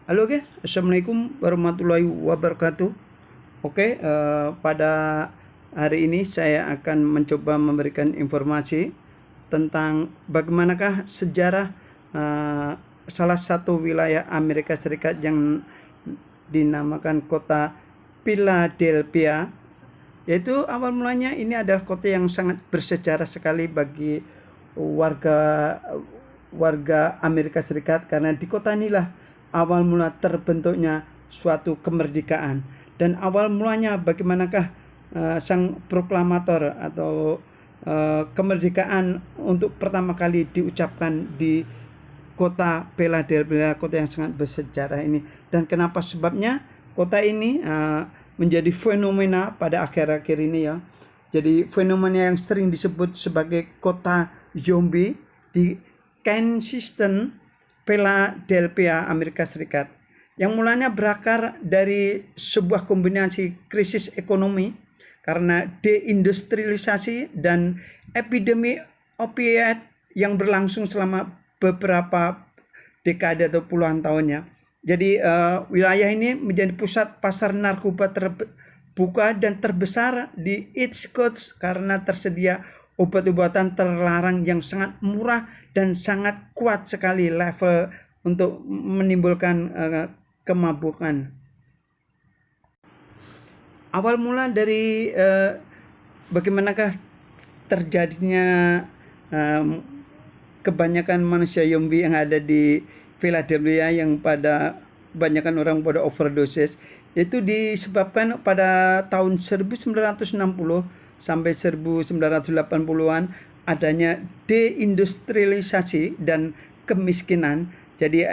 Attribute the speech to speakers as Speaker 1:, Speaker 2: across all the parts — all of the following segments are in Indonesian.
Speaker 1: Halo, oke. Assalamualaikum warahmatullahi wabarakatuh. Oke, pada hari ini saya akan mencoba memberikan informasi tentang bagaimanakah sejarah salah satu wilayah Amerika Serikat yang dinamakan kota Philadelphia. Yaitu awal mulanya ini adalah kota yang sangat bersejarah sekali bagi warga Amerika Serikat, karena di kota inilah awal mula terbentuknya suatu kemerdekaan. Dan awal mulanya bagaimanakah sang proklamator atau kemerdekaan untuk pertama kali diucapkan di kota Philadelphia, kota yang sangat bersejarah ini. Dan kenapa sebabnya kota ini menjadi fenomena pada akhir-akhir ini ya. Jadi fenomena yang sering disebut sebagai kota zombie di Kensington, Philadelphia, Amerika Serikat, yang mulanya berakar dari sebuah kombinasi krisis ekonomi karena deindustrialisasi dan epidemi opioid yang berlangsung selama beberapa dekade atau puluhan tahunnya. Jadi wilayah ini menjadi pusat pasar narkoba terbuka dan terbesar di East Coast karena tersedia obat-obatan terlarang yang sangat murah dan sangat kuat sekali level untuk menimbulkan kemabukan. Awal mula dari bagaimanakah terjadinya kebanyakan manusia zombie yang ada di Philadelphia, yang pada kebanyakan orang pada overdoses, itu disebabkan pada tahun 1960 sampai 1980-an adanya deindustrialisasi dan kemiskinan. Jadi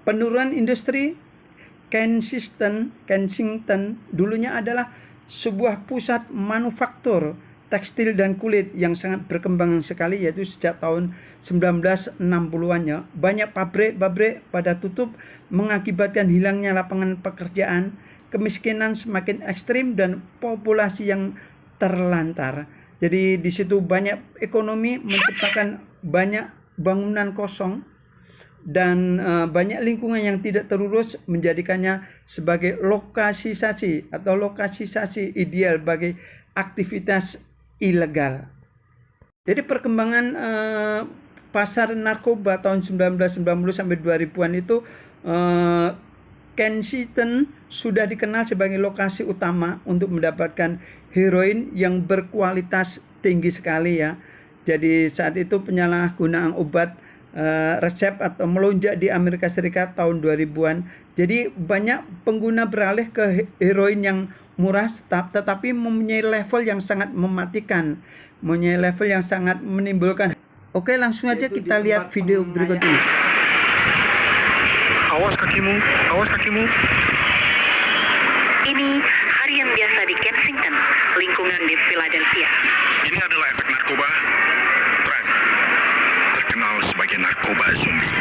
Speaker 1: penurunan industri. Kensington dulunya adalah sebuah pusat manufaktur tekstil dan kulit yang sangat berkembang sekali, yaitu sejak tahun 1960-an. Banyak pabrik-pabrik pada tutup mengakibatkan hilangnya lapangan pekerjaan, kemiskinan semakin ekstrim dan populasi yang terlantar. Jadi di situ banyak ekonomi menciptakan banyak bangunan kosong dan banyak lingkungan yang tidak terurus, menjadikannya sebagai lokalisasi ideal bagi aktivitas ilegal. Jadi perkembangan pasar narkoba tahun 1990 sampai 2000-an itu Kensington sudah dikenal sebagai lokasi utama untuk mendapatkan heroin yang berkualitas tinggi sekali ya. Jadi saat itu penyalahgunaan obat resep atau melonjak di Amerika Serikat tahun 2000-an. Jadi banyak pengguna beralih ke heroin yang murah tetapi mempunyai level yang sangat mematikan, mempunyai level yang sangat menimbulkan. Oke, langsung aja kita lihat video berikut ini.
Speaker 2: Awas kakimu, awas kakimu.
Speaker 3: Ini hari yang biasa di Kensington, lingkungan di Philadelphia.
Speaker 2: Ini adalah efek narkoba. Frank, terkenal sebagai narkoba zombie.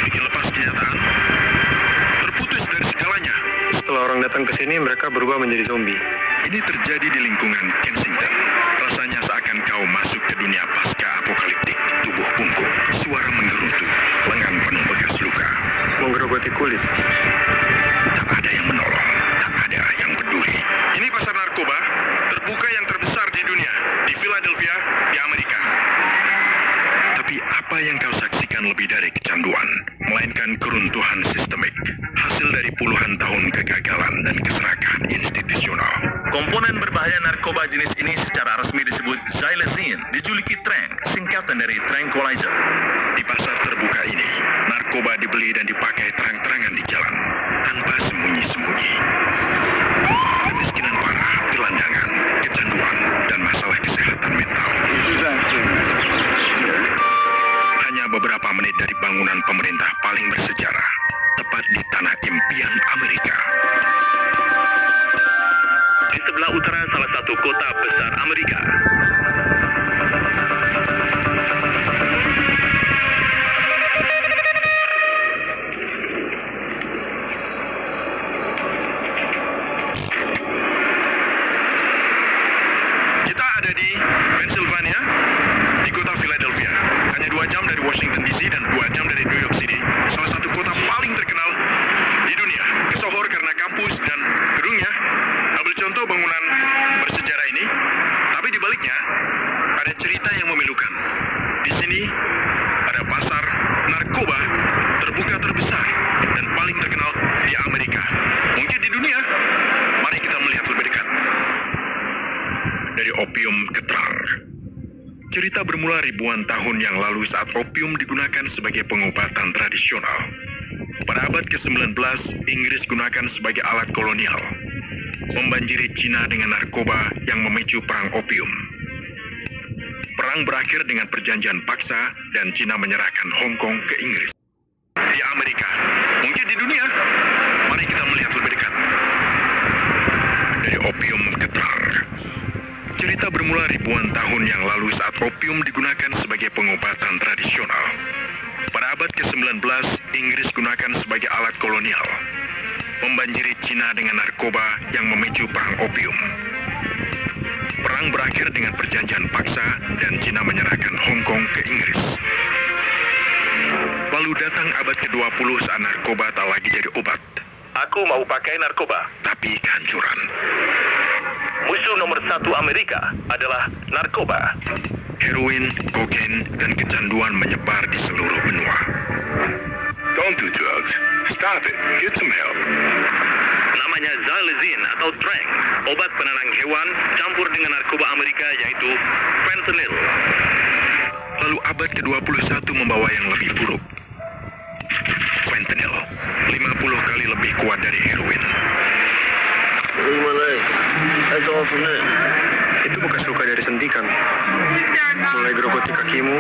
Speaker 2: Bikin lepas kenyataan, terputus dari segalanya.
Speaker 4: Setelah orang datang ke sini, mereka berubah menjadi zombie.
Speaker 2: Ini terjadi di lingkungan Kensington. Rasanya seakan kau masuk ke dunia pasca apokaliptik. Tubuh bungkuk, suara menggerutu, lengan penuh bekas luka.
Speaker 4: Menggerogoti kulit.
Speaker 2: Tak ada yang menolong, tak ada yang peduli. Ini pasar narkoba terbuka yang terbesar di dunia, di Philadelphia, di Amerika. Tapi apa yang kau saksikan lebih dari kecanduan, melainkan keruntuhan sistemik, hasil dari puluhan tahun kegagalan dan keserakahan institusional.
Speaker 5: Komponen berbahaya narkoba jenis ini secara resmi disebut xylazine, dijuluki trank, singkatan dari tranquilizer.
Speaker 2: Di pasar terbuka ini, narkoba dibeli dan dipakai terang-terangan di jalan, tanpa sembunyi-sembunyi. Kemiskinan parah, gelandangan, kecanduan, dan masalah kesehatan mental. Hanya beberapa menit dari bangunan pemerintah paling bersejarah, tepat di tanah impian Amerika.
Speaker 5: Di sebelah utara salah satu kota besar Amerika.
Speaker 2: Kita ada di Pennsylvania, di kota Philadelphia. hanya 2 jam dari Washington DC dan 2 jam dari New York City, salah satu kota paling terkenal di dunia. Kesohor karena kampus dan gedungnya. Ambil contoh bangunan bersejarah ini, tapi di baliknya ada cerita yang memilukan. Di sini ada pasar narkoba terbuka terbesar dan paling terkenal di Amerika. Mungkin di dunia. Mari kita melihat lebih dekat. Dari opium ke trang. Cerita bermula ribuan tahun yang lalu saat opium digunakan sebagai pengobatan tradisional. Pada abad ke-19, Inggris gunakan sebagai alat kolonial, membanjiri Cina dengan narkoba yang memicu perang opium. Perang berakhir dengan perjanjian paksa dan Cina menyerahkan Hong Kong ke Inggris. Di Amerika, mungkin di dunia, mari kita melihat lebih dekat. Dari opium ke trang. Cerita bermula ribuan tahun yang lalu saat opium digunakan sebagai pengobatan tradisional. Pada abad ke-19, Inggris gunakan sebagai alat kolonial, membanjiri Cina dengan narkoba yang memicu perang opium. Perang berakhir dengan perjanjian paksa dan Cina menyerahkan Hong Kong ke Inggris. Lalu datang abad ke-20 saat narkoba tak lagi jadi obat,
Speaker 5: Aku mau pakai narkoba.
Speaker 2: tapi kehancuran.
Speaker 5: Musuh nomor 1 Amerika adalah narkoba.
Speaker 2: Heroin, kokain, dan kecanduan menyebar di seluruh benua.
Speaker 5: Don't do drugs. Stop it. Get some help. Namanya xylazine atau Trang, obat penenang hewan campur dengan narkoba Amerika yaitu fentanyl.
Speaker 2: Lalu abad ke-21 membawa yang lebih buruk. Fentanyl, 50 kali lebih kuat dari heroin.
Speaker 4: Itu bekas luka dari sentikan. Mulai gerogoti kakimu,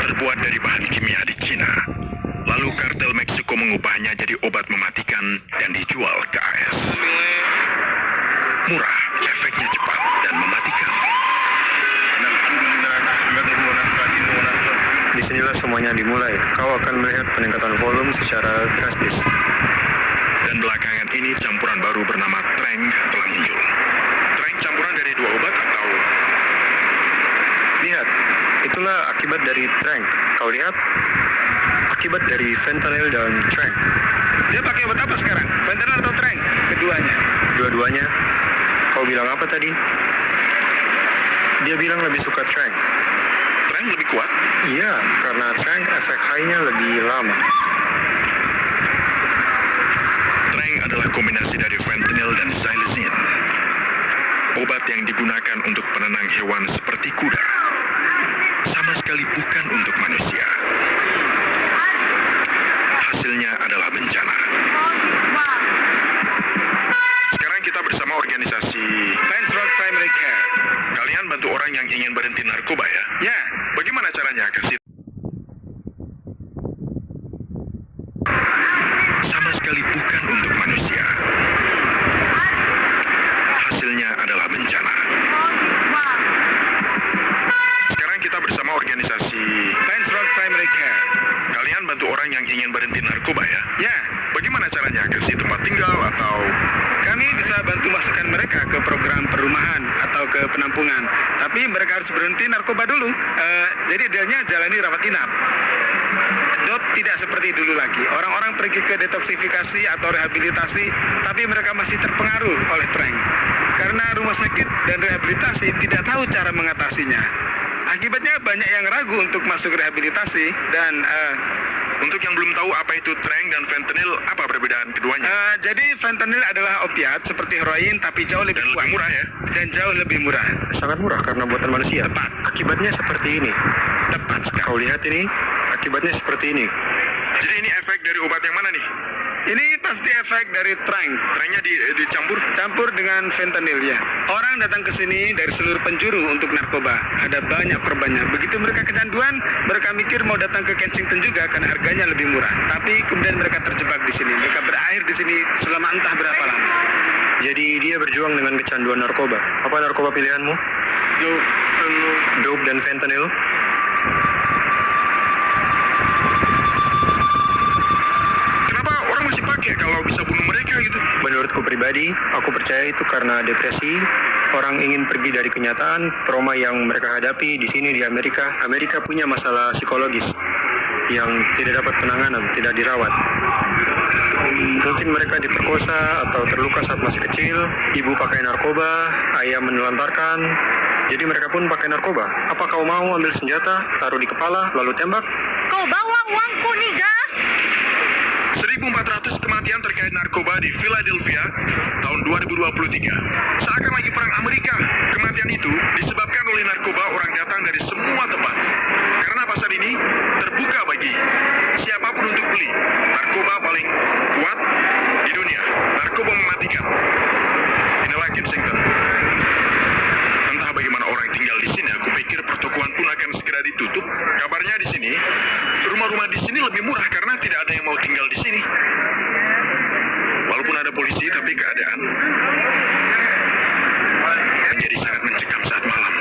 Speaker 2: Terbuat dari bahan kimia di Cina. Lalu kartel Meksiko mengubahnya jadi obat mematikan dan dijual ke AS. Murah, efeknya cepat, dan mematikan.
Speaker 4: disinilah semuanya dimulai. Kau akan melihat peningkatan volume secara drastis.
Speaker 2: Dan belakangan ini campuran baru bernama Trang telah muncul. Trang campuran dari 2 obat atau...
Speaker 4: Lihat, itulah akibat dari Trang. Kau lihat? Akibat dari fentanyl dan Trang.
Speaker 1: Dia pakai obat apa sekarang? Fentanyl atau Trang? Keduanya.
Speaker 4: Dua-duanya. Kau bilang apa tadi? Dia bilang lebih suka Trang.
Speaker 2: Trang lebih kuat?
Speaker 4: Iya, karena Trang efek high-nya lebih lama.
Speaker 2: Trang adalah kombinasi dari fentanyl dan xylazine. Obat yang digunakan untuk penenang hewan seperti kuda. Sama sekali bukan untuk manusia. Hasilnya adalah bencana. Sekarang kita bersama organisasi
Speaker 1: Pines Road Primary Care.
Speaker 2: Kalian bantu orang yang ingin berhenti narkoba ya?
Speaker 1: Ya,
Speaker 2: Bagaimana caranya? Kasih. Sama sekali bukan untuk manusia. Hasilnya adalah bencana. Sekarang kita bersama organisasi
Speaker 1: Pines Road Primary Care.
Speaker 2: Kalian bantu orang yang ingin berhenti narkoba ya?
Speaker 1: Ya,
Speaker 2: Bagaimana caranya? Kasih tempat tinggal atau...
Speaker 1: kami bisa bantu masukkan mereka ke program perumahan atau ke penampungan. Tapi mereka harus berhenti narkoba dulu. Jadi idealnya jalani rawat inap. Dop tidak seperti dulu lagi. Orang-orang pergi ke detoksifikasi atau rehabilitasi, tapi mereka masih terpengaruh oleh Trang. Karena rumah sakit dan rehabilitasi tidak tahu cara mengatasinya. Akibatnya banyak yang ragu untuk masuk rehabilitasi dan
Speaker 2: Untuk yang belum tahu apa itu Trang dan fentanyl, apa perbedaan keduanya?
Speaker 1: jadi fentanyl adalah opiat seperti heroin tapi jauh lebih
Speaker 2: Dan
Speaker 1: kuat
Speaker 2: lebih murah ya?
Speaker 1: dan jauh lebih murah.
Speaker 4: Sangat murah karena buatan manusia.
Speaker 1: Tepat.
Speaker 4: Akibatnya seperti ini.
Speaker 1: Tepat sekali.
Speaker 4: Kau lihat ini, akibatnya seperti ini.
Speaker 2: Jadi ini efek dari obat yang mana nih?
Speaker 1: Ini pasti efek dari Trang.
Speaker 2: Trangnya dicampur?
Speaker 1: Campur dengan fentanyl ya. Orang datang ke sini dari seluruh penjuru untuk narkoba. Ada banyak korbannya. Begitu mereka kecanduan, mereka mikir mau datang ke Kensington juga karena harganya lebih murah. Tapi kemudian mereka terjebak di sini. Mereka berakhir di sini selama entah berapa lama.
Speaker 4: Jadi dia berjuang dengan kecanduan narkoba. Apa narkoba pilihanmu? Dope dan fentanyl?
Speaker 2: Kenapa orang masih pakai? kalau bisa bunuh mereka gitu.
Speaker 4: Menurutku pribadi, aku percaya itu karena depresi. Orang ingin pergi dari kenyataan, trauma yang mereka hadapi di sini di Amerika. Amerika punya masalah psikologis yang tidak dapat penanganan, tidak dirawat. Mungkin mereka diperkosa atau terluka saat masih kecil, ibu pakai narkoba, ayah menelantarkan, jadi mereka pun pakai narkoba. Apa kau mau ambil senjata, taruh di kepala, lalu tembak?
Speaker 6: Kau bawa uangku, Niga.
Speaker 2: 1.400 kematian terkait narkoba di Philadelphia tahun 2023. Seakan lagi perang Amerika. Kematian itu disebabkan oleh narkoba. Orang datang dari semua tempat. Karena pasar ini terbuka bagi siapapun untuk beli. Narkoba paling kuat di dunia. Narkoba mematikan. Inilah Kensington. Entah bagaimana orang tinggal di sini. Aku pikir pertokoan pun akan segera ditutup. Kabarnya di sini, rumah-rumah di sini lebih murah karena tidak ada yang mau tinggal di sini. Walaupun ada polisi, tapi keadaan menjadi sangat mencekam saat malam.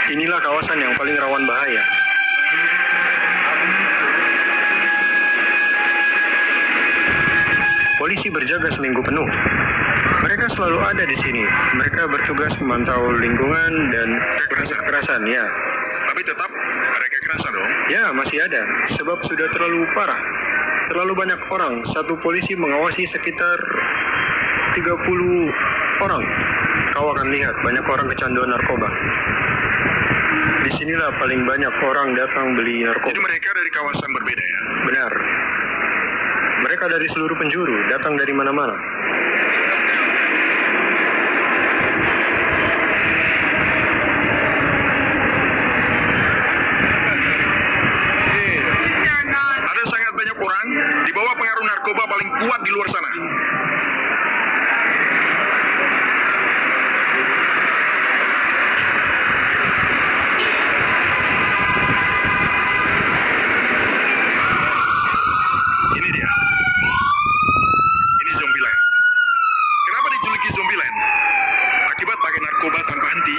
Speaker 4: Inilah kawasan yang paling rawan bahaya. Polisi berjaga seminggu penuh. Mereka selalu ada di sini. Mereka bertugas memantau lingkungan dan kekerasan, ya.
Speaker 2: Tapi tetap ada kekerasan dong.
Speaker 4: Ya, masih ada. Sebab sudah terlalu parah. Terlalu banyak orang. Satu polisi mengawasi sekitar 30 orang. Kau akan lihat banyak orang kecanduan narkoba. Disinilah paling banyak orang datang beli narkoba.
Speaker 2: Jadi mereka dari kawasan berbeda ya?
Speaker 4: Benar. Mereka dari seluruh penjuru, datang dari mana-mana.
Speaker 2: Ada sangat banyak orang di bawah pengaruh narkoba paling kuat di luar sana. Ini dia. Ini Zombieland. Kenapa dijuluki Zombieland? Akibat pakai narkoba tanpa henti,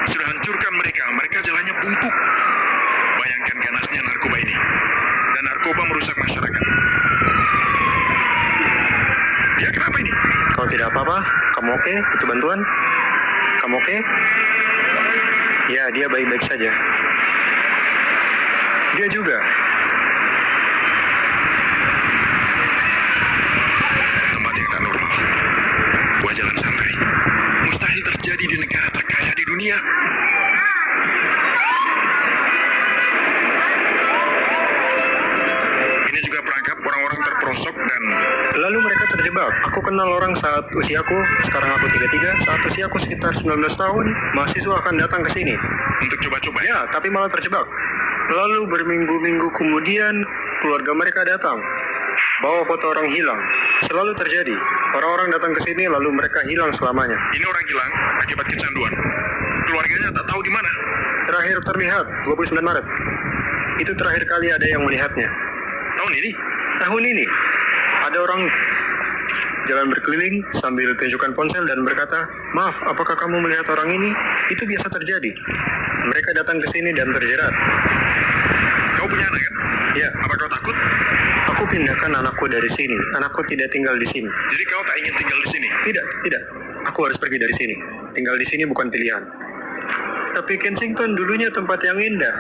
Speaker 2: sudah hancurkan mereka. Mereka jalannya bungkuk. Bayangkan ganasnya narkoba ini. Dan narkoba merusak masyarakat. Dia kenapa ini?
Speaker 4: Kau tidak apa-apa? Kamu oke? Itu bantuan? Kamu oke? Ya, dia baik-baik saja. Dia juga.
Speaker 2: Tempat yang tak normal. Buah jalan santai. Mustahil terjadi di negara terkaya di dunia. Ini juga perangkap orang-orang terperosok dan
Speaker 4: Lalu mereka terjebak. Aku kenal orang saat usiaku, sekarang aku 33, saat usiaku sekitar 19 tahun, mahasiswa akan datang ke sini.
Speaker 2: untuk coba-coba ya.
Speaker 4: Ya, tapi malah terjebak. Lalu berminggu-minggu kemudian, keluarga mereka datang. Bawa foto orang hilang. Selalu terjadi. Orang-orang datang ke sini lalu mereka hilang selamanya.
Speaker 2: Ini orang hilang akibat kecanduan. Keluarganya tak tahu di mana.
Speaker 4: Terakhir terlihat 29 Maret. Itu terakhir kali ada yang melihatnya.
Speaker 2: Tahun ini?
Speaker 4: Tahun ini ada orang jalan berkeliling sambil tunjukkan ponsel dan berkata, "Maaf, apakah kamu melihat orang ini?" Itu biasa terjadi. Mereka datang ke sini dan terjerat.
Speaker 2: Kau punya anak kan?
Speaker 4: Ya,
Speaker 2: Apa kau takut?
Speaker 4: aku pindahkan anakku dari sini. Anakku tidak tinggal di sini.
Speaker 2: Jadi kau tak ingin tinggal di sini?
Speaker 4: Tidak, tidak. Aku harus pergi dari sini. Tinggal di sini bukan pilihan. Tapi Kensington dulunya tempat yang indah.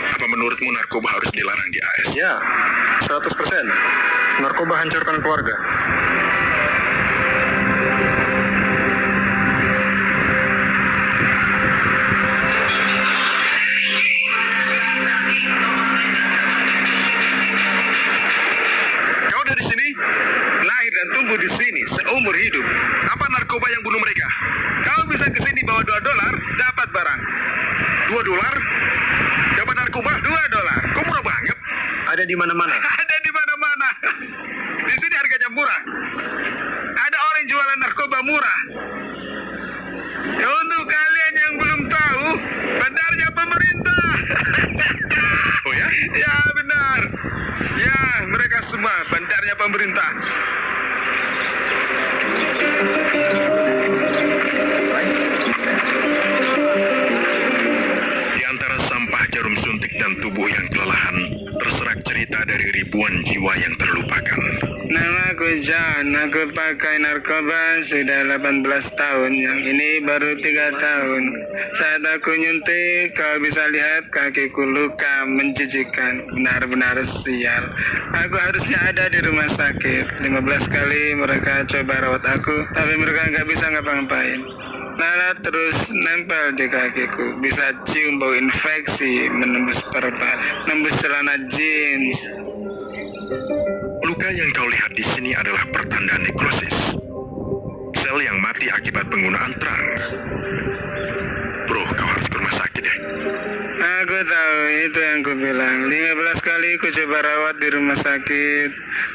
Speaker 2: Apa menurutmu narkoba harus dilarang di AS?
Speaker 4: Ya, 100%. Narkoba hancurkan keluarga.
Speaker 2: Kau dari sini?
Speaker 7: Lahir dan tumbuh di sini seumur hidup.
Speaker 2: Apa narkoba yang bunuh mereka?
Speaker 7: Kau bisa ke sini bawa $2, dapat barang.
Speaker 2: $2? Dapat narkoba?
Speaker 7: $2.
Speaker 2: Kok murah banget?
Speaker 4: Ada di mana-mana.
Speaker 7: Ada di mana-mana. Di sini harganya murah. Ada orang jualan narkoba murah. Ya, untuk kalian Ya, benar. Ya, mereka semua bandarnya pemerintah.
Speaker 2: Di antara sampah jarum suntik dan tubuh yang kelelahan, terserak cerita dari ribuan jiwa yang terlupakan.
Speaker 8: Nama aku John, aku pakai narkoba sudah 18 tahun, yang ini baru 3 tahun. Saat aku nyuntik, kau bisa lihat kakiku luka menjijikan, benar-benar sial. Aku harusnya ada di rumah sakit. 15 kali mereka coba rawat aku, tapi mereka nggak bisa ngapa-ngapain. Lalat terus nempel di kakiku, bisa cium bau infeksi, menembus perban, nembus celana jeans.
Speaker 2: Luka yang kau lihat di sini adalah pertanda nekrosis. Sel yang mati akibat penggunaan terang. Bro, kau harus ke rumah sakit deh.
Speaker 8: Aku tahu, itu yang ku bilang. 15 kali ku coba rawat di rumah sakit,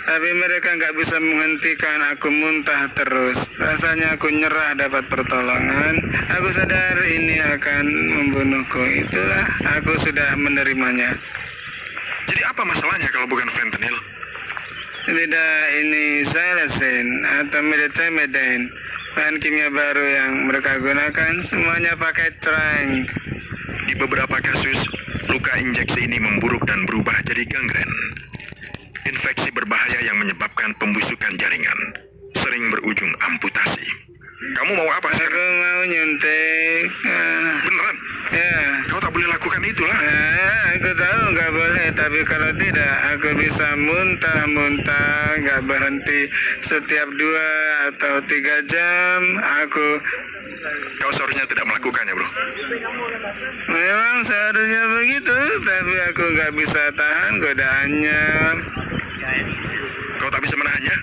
Speaker 8: tapi mereka nggak bisa menghentikan aku muntah terus. Rasanya aku nyerah dapat pertolongan. Aku sadar ini akan membunuhku. Itulah, aku sudah menerimanya.
Speaker 2: Jadi apa masalahnya kalau bukan fentanyl?
Speaker 8: Tidak, ini xylazine atau medetamidine. Bahan kimia baru yang mereka gunakan semuanya pakai trank.
Speaker 2: Di beberapa kasus, luka injeksi ini memburuk dan berubah jadi gangren. Infeksi berbahaya yang menyebabkan pembusukan jaringan, sering berujung amputasi. Kamu mau apa
Speaker 8: Aku
Speaker 2: sekarang?
Speaker 8: mau nyuntik.
Speaker 2: Beneran?
Speaker 8: Ya.
Speaker 2: Kau tak boleh lakukan itulah.
Speaker 8: Aku tahu nggak boleh, tapi kalau tidak, aku bisa muntah-muntah, nggak berhenti. Setiap 2 atau 3 jam,
Speaker 2: Kau seharusnya tidak melakukannya, bro.
Speaker 8: memang seharusnya begitu, tapi aku nggak bisa tahan godaannya.
Speaker 2: Kau tak bisa menahannya?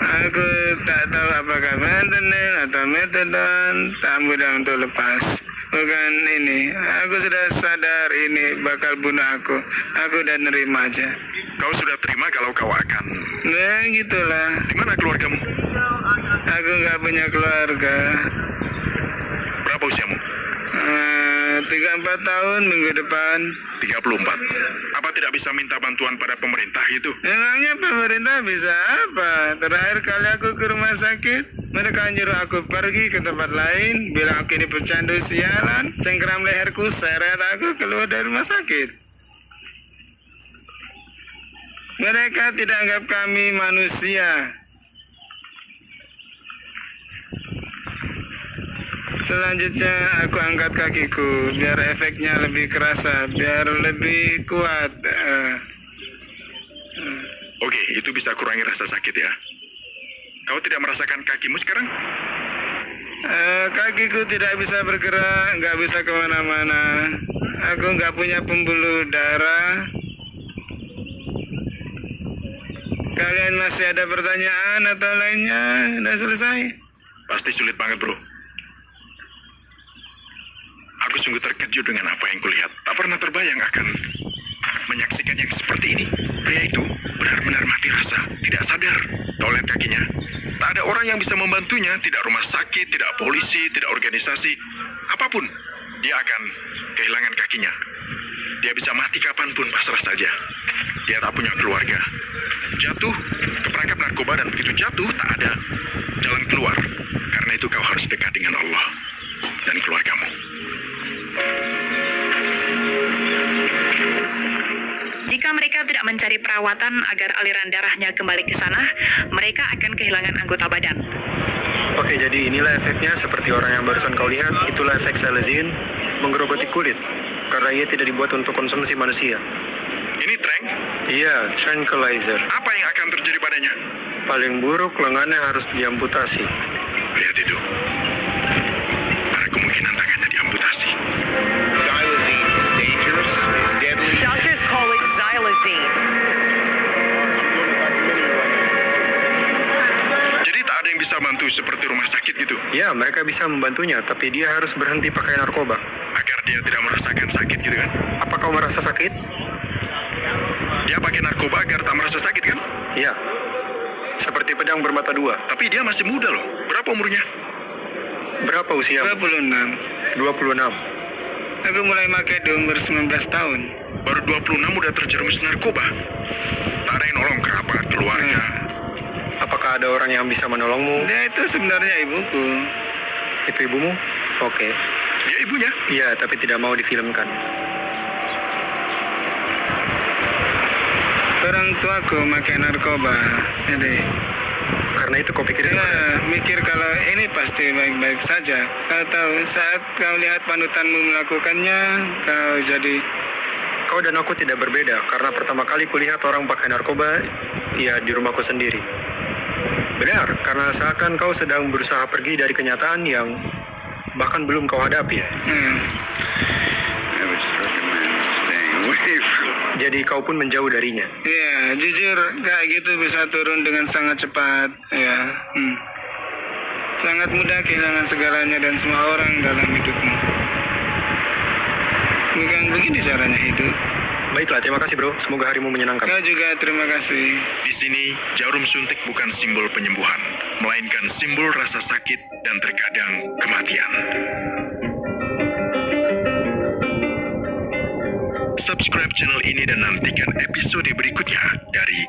Speaker 8: Aku tak tahu apakah fentanyl atau metadon, tak mudah untuk lepas. Bukan ini, aku sudah sadar ini bakal bunuh aku. Aku udah nerima aja.
Speaker 2: Kau sudah terima kalau kau akan.
Speaker 8: Nah, gitulah.
Speaker 2: Di mana keluargamu?
Speaker 8: Aku nggak punya keluarga.
Speaker 2: Berapa usiamu?
Speaker 8: 3-4 tahun minggu depan.
Speaker 2: 34. Apa tidak bisa minta bantuan pada pemerintah itu?
Speaker 8: Emangnya pemerintah bisa apa? Terakhir kali aku ke rumah sakit, mereka nyuruh aku pergi ke tempat lain, bilang aku ini pecandu sialan, cengkeram leherku, seret aku keluar dari rumah sakit. Mereka tidak anggap kami manusia. Selanjutnya aku angkat kakiku biar efeknya lebih kerasa, biar lebih kuat.
Speaker 2: Oke, itu bisa kurangi rasa sakit ya. Kau tidak merasakan kakimu sekarang?
Speaker 8: Kakiku tidak bisa bergerak, nggak bisa kemana-mana. Aku nggak punya pembuluh darah. Kalian masih ada pertanyaan atau lainnya? Udah selesai?
Speaker 2: Pasti sulit banget, bro. Aku sungguh terkejut dengan apa yang kulihat. Tak pernah terbayang akan menyaksikan yang seperti ini. Pria itu benar-benar mati rasa, tidak sadar. Kau lihat kakinya? Tak ada orang yang bisa membantunya, tidak rumah sakit, tidak polisi, tidak organisasi. Apapun, dia akan kehilangan kakinya. Dia bisa mati kapanpun, pasrah saja. Dia tak punya keluarga. Jatuh ke perangkap narkoba dan begitu jatuh tak ada jalan keluar. Karena itu kau harus dekat dengan Allah dan keluargamu.
Speaker 9: Jika mereka tidak mencari perawatan agar aliran darahnya kembali ke sana, mereka akan kehilangan anggota badan.
Speaker 4: Oke, jadi inilah efeknya seperti orang yang barusan kau lihat. Itulah efek xylazine menggerogoti kulit, karena ia tidak dibuat untuk konsumsi manusia.
Speaker 2: Ini trank?
Speaker 4: Iya, tranquilizer.
Speaker 2: Apa yang akan terjadi padanya?
Speaker 4: Paling buruk, lengannya harus diamputasi.
Speaker 2: Lihat itu. Ada kemungkinan tangannya diamputasi.
Speaker 7: Xylazine is dangerous, is deadly.
Speaker 6: Doctors call it xylazine.
Speaker 2: Jadi tak ada yang bisa bantu seperti rumah sakit gitu,
Speaker 4: Ya, mereka bisa membantunya, tapi dia harus berhenti pakai narkoba.
Speaker 2: agar dia tidak merasakan sakit gitu kan?
Speaker 4: Apa kau merasa sakit?
Speaker 2: Dia pakai narkoba agar tak merasa sakit kan?
Speaker 4: Ya, seperti pedang bermata dua.
Speaker 2: Tapi dia masih muda loh. Berapa umurnya?
Speaker 4: Berapa usia?
Speaker 8: 26.
Speaker 4: 26.
Speaker 8: Aku mulai pakai di umur 19 tahun.
Speaker 2: baru 26 udah terjerumus narkoba. Tak ada yang nolong kerabat, keluarga.
Speaker 4: Apakah ada orang yang bisa menolongmu?
Speaker 8: Dia itu sebenarnya ibuku.
Speaker 4: Itu ibumu? Oke.
Speaker 2: Dia ibunya.
Speaker 4: Iya, tapi tidak mau difilmkan.
Speaker 8: Orang tuaku makai narkoba. Jadi
Speaker 4: Karena itu kau pikir itu
Speaker 8: ya, mikir kalau ini pasti baik-baik saja. Kau tahu, saat kau lihat panutanmu melakukannya, kau jadi...
Speaker 4: Kau dan aku tidak berbeda, karena pertama kali kulihat orang pakai narkoba, ya di rumahku sendiri. Benar, karena seakan kau sedang berusaha pergi dari kenyataan yang bahkan belum kau hadapi. Jadi kau pun menjauh darinya.
Speaker 8: Ya, jujur kayak gitu bisa turun dengan sangat cepat. Ya, sangat mudah kehilangan segalanya dan semua orang dalam hidupmu. Bukan begini caranya hidup.
Speaker 4: Baiklah, terima kasih bro. Semoga harimu menyenangkan.
Speaker 8: Kau juga terima kasih.
Speaker 2: Di sini, jarum suntik bukan simbol penyembuhan, melainkan simbol rasa sakit dan terkadang kematian. Subscribe channel ini dan nantikan episode berikutnya dari